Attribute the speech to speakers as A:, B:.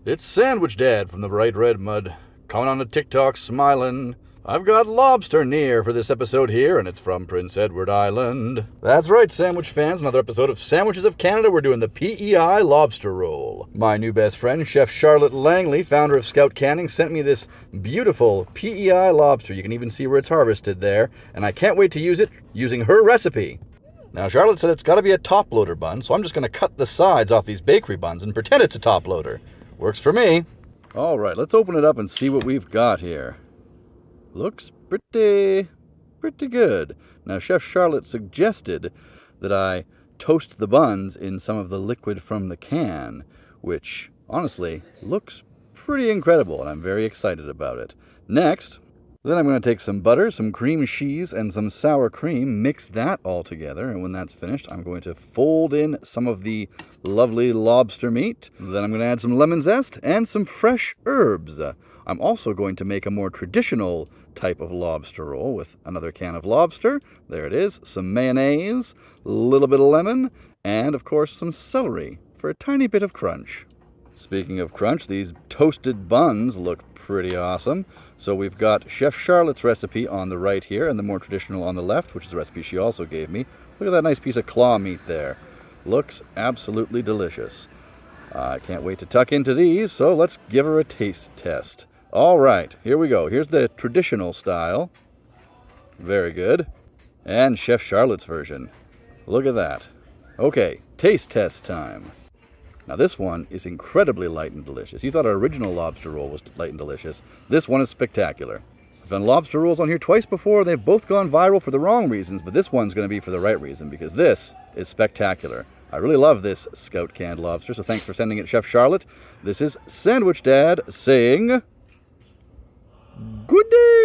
A: It's Sandwich Dad from the Bright Red Mud, coming on to TikTok smiling. I've got lobster near for this episode here, and it's from Prince Edward Island. That's right, sandwich fans, another episode of Sandwiches of Canada. We're doing the PEI lobster roll. My new best friend, Chef Charlotte Langley, founder of Scout Canning, sent me this beautiful PEI lobster. You can even see where it's harvested there, and I can't wait to use it using her recipe. Now, Charlotte said it's got to be a top loader bun, so I'm just going to cut the sides off these bakery buns and pretend it's a top loader. Works for me. All right, let's open it up and see what we've got here. Looks pretty good. Now, Chef Charlotte suggested that I toast the buns in some of the liquid from the can, which, honestly, looks pretty incredible, and I'm very excited about it. Next, then I'm going to take some butter, some cream cheese, and some sour cream, mix that all together, and when that's finished, I'm going to fold in some of the lovely lobster meat. Then I'm going to add some lemon zest and some fresh herbs. I'm also going to make a more traditional type of lobster roll with another can of lobster. There it is, some mayonnaise, a little bit of lemon, and of course some celery for a tiny bit of crunch. Speaking of crunch, these toasted buns look pretty awesome. So we've got Chef Charlotte's recipe on the right here and the more traditional on the left, which is the recipe she also gave me. Look at that nice piece of claw meat there. Looks absolutely delicious. I can't wait to tuck into these, so let's give her a taste test. All right, here we go. Here's the traditional style. Very good. And Chef Charlotte's version. Look at that. Okay, taste test time. Now this one is incredibly light and delicious. You thought our original lobster roll was light and delicious. This one is spectacular. I've done lobster rolls on here twice before. They've both gone viral for the wrong reasons, but this one's going to be for the right reason because this is spectacular. I really love this Scout canned lobster, so thanks for sending it, Chef Charlotte. This is Sandwich Dad saying good day.